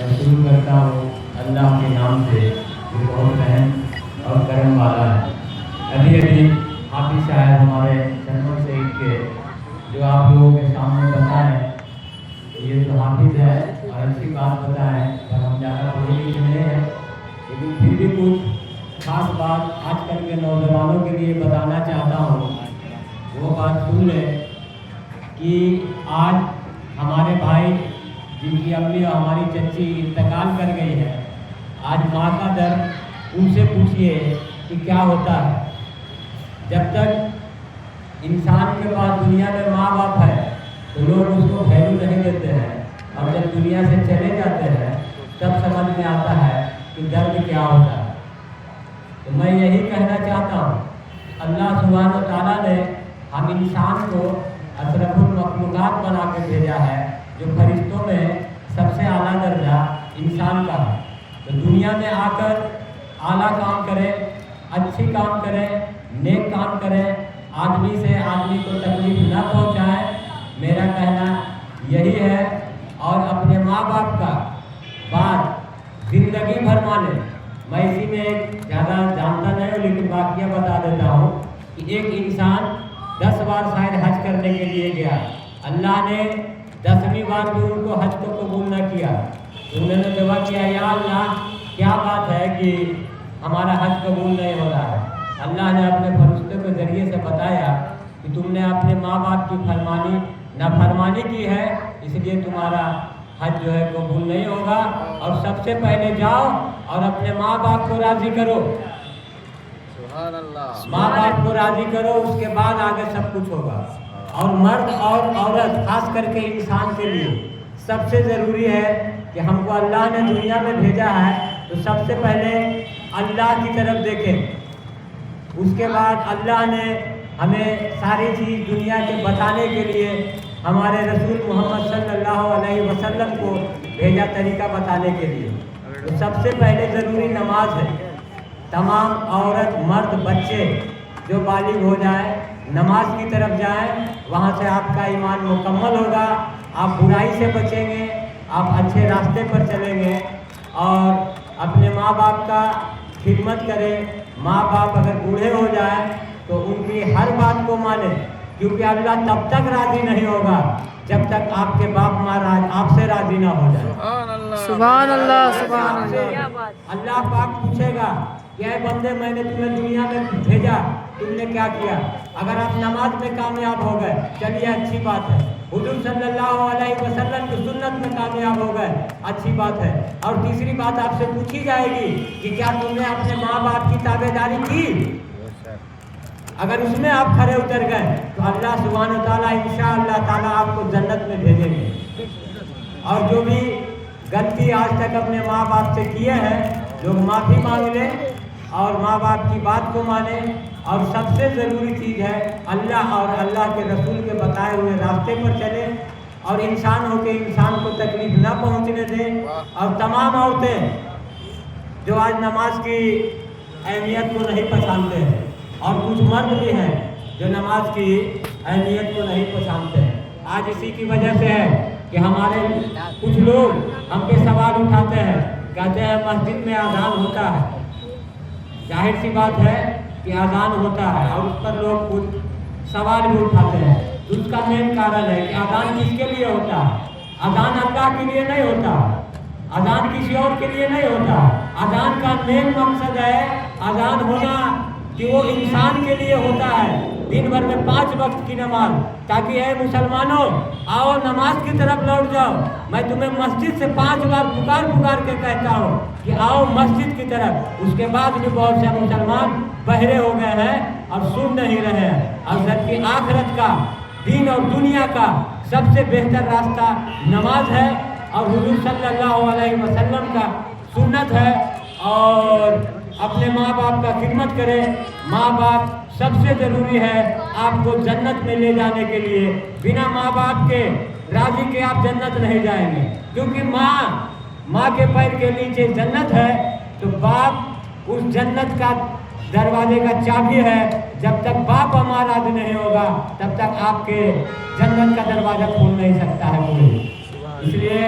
میں شروع کرتا ہوں اللہ کے نام سے جو بہت رحم اور کرم والا ہے۔ ابھی حافظ صاحب ہمارے جنموں سے کے جو آپ لوگوں کے سامنے بتائیں، یہ تو حافظ ہے اور اچھی بات بتائیں، پر ہم زیادہ پڑھے لکھے نہیں ہیں، لیکن پھر بھی کچھ خاص بات آج کل کے نوجوانوں کے لیے بتانا چاہتا ہوں۔ وہ بات سن لیں کہ آج ہمارے بھائی جن کی امی اور ہماری چچی انتقال کر گئی ہے، آج ماں کا درد ان سے پوچھئے کہ کیا ہوتا ہے۔ جب تک انسان کے پاس دنیا میں ماں باپ ہے تو لوگ اس کو ویلیو نہیں دیتے ہیں، اور جب دنیا سے چلے جاتے ہیں تب سمجھ میں آتا ہے کہ درد کیا ہوتا ہے۔ تو میں یہی کہنا چاہتا ہوں، اللہ سبحانہ و تعالیٰ نے ہم انسان کو اشرف المخلوقات بنا کے بھیجا ہے، جو فرشتوں میں سب سے اعلیٰ درجہ انسان کا ہے۔ تو دنیا میں آ کر اعلیٰ کام کریں، اچھی کام کریں، نیک کام کریں، آدمی سے آدمی کو تکلیف نہ پہنچائیں، میرا کہنا یہی ہے۔ اور اپنے ماں باپ کا بات زندگی بھر مانیں۔ میں اسی میں ایک زیادہ جانتا نہیں ہوں لیکن واقعہ بتا دیتا ہوں کہ ایک انسان 10 بار شاید حج کرنے کے لیے گیا، اللہ نے 10ویں بار بھی ان کو حج کو قبول نہ کیا۔ انہوں نے دعا کیا، یا اللہ کیا بات ہے کہ ہمارا حج قبول نہیں ہو رہا ہے۔ اللہ نے اپنے فرشتوں کے ذریعے سے بتایا کہ تم نے اپنے ماں باپ کی نافرمانی کی ہے، اس لیے تمہارا حج جو ہے قبول نہیں ہوگا، اور سب سے پہلے جاؤ اور اپنے ماں باپ کو راضی کرو۔ سبحان اللہ۔ ماں باپ کو راضی کرو، اس کے بعد آگے سب کچھ ہوگا۔ اور مرد اور عورت خاص کر کے انسان کے لیے سب سے ضروری ہے کہ ہم کو اللہ نے دنیا میں بھیجا ہے تو سب سے پہلے اللہ کی طرف دیکھیں، اس کے بعد اللہ نے ہمیں ساری چیز دنیا کے بتانے کے لیے ہمارے رسول محمد صلی اللہ علیہ وسلم کو بھیجا، طریقہ بتانے کے لیے۔ تو سب سے پہلے ضروری نماز ہے۔ تمام عورت مرد بچے جو بالغ ہو جائیں نماز کی طرف جائیں، وہاں سے آپ کا ایمان مکمل ہوگا، آپ برائی سے بچیں گے، آپ اچھے راستے پر چلیں گے، اور اپنے ماں باپ کا خدمت کریں۔ ماں باپ اگر بوڑھے ہو جائیں تو ان کی ہر بات کو مانیں، کیونکہ اللہ تب تک راضی نہیں ہوگا جب تک آپ کے باپ ماں آپ سے راضی نہ ہو جائے۔ سبحان اللہ، سبحان اللہ۔ اللہ پاک پوچھے گا کہ اے بندے میں نے تمہیں دنیا میں بھیجا، تم نے کیا کیا؟ اگر آپ نماز میں کامیاب ہو گئے چلیے اچھی بات ہے، حضور صلی اللہ علیہ وسلم کی سنت میں کامیاب ہو گئے اچھی بات ہے، اور تیسری بات آپ سے پوچھی جائے گی کہ کیا تم نے اپنے ماں باپ کی تابعداری کی؟ اگر اس میں آپ کھڑے اتر گئے تو اللہ سبحانہ و تعالیٰ انشاءاللہ تعالیٰ آپ کو جنت میں بھیجیں گے۔ اور جو بھی غلطی آج تک اپنے ماں باپ سے کیے ہیں لوگ معافی مانگ لیں اور ماں باپ کی بات کو مانیں، اور سب سے ضروری چیز ہے اللہ اور اللہ کے رسول کے بتائے ہوئے راستے پر چلیں، اور انسان ہو کے انسان کو تکلیف نہ پہنچنے دیں۔ اور تمام عورتیں جو آج نماز کی اہمیت کو نہیں پہچانتے ہیں، اور کچھ مرد بھی ہیں جو نماز کی اہمیت کو نہیں پہچانتے ہیں، آج اسی کی وجہ سے ہے کہ ہمارے کچھ لوگ ہم پہ سوال اٹھاتے ہیں، کہتے ہیں مسجد میں اذان ہوتا ہے۔ ظاہر سی بات ہے کہ اذان ہوتا ہے اور اس پر لوگ کچھ سوال بھی اٹھاتے ہیں، تو اس کا مین کارن ہے کہ اذان کس کے لیے ہوتا ہے؟ اذان اللہ کے لیے نہیں ہوتا، اذان کسی اور کے لیے نہیں ہوتا۔ اذان کا مین مقصد ہے اذان ہونا کہ وہ انسان کے لیے ہوتا ہے، دن بھر میں 5 وقت کی نماز، تاکہ اے مسلمانوں آؤ نماز کی طرف لوٹ جاؤ۔ میں تمہیں مسجد سے 5 بار پکار کے کہتا ہوں کہ آؤ مسجد کی طرف۔ اس کے بعد بھی بہت سے مسلمان بہرے ہو گئے ہیں اور سن نہیں رہے ہیں، اور جبکہ آخرت کا، دین اور دنیا کا سب سے بہتر راستہ نماز ہے، اور حضور صلی اللہ علیہ وسلم کا سنت ہے۔ اور اپنے ماں باپ کا خدمت کریں، ماں باپ سب سے ضروری ہے آپ کو جنت میں لے جانے کے لیے۔ بنا ماں باپ کے راضی کے آپ جنت نہیں جائیں گے، کیونکہ ماں کے پیر کے نیچے جنت ہے، تو باپ اس جنت کا دروازے کا چابی ہے۔ جب تک باپ ہمارا راضی نہیں ہوگا تب تک آپ کے جنت کا دروازہ کھول نہیں سکتا ہے کوئی۔ اس لیے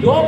2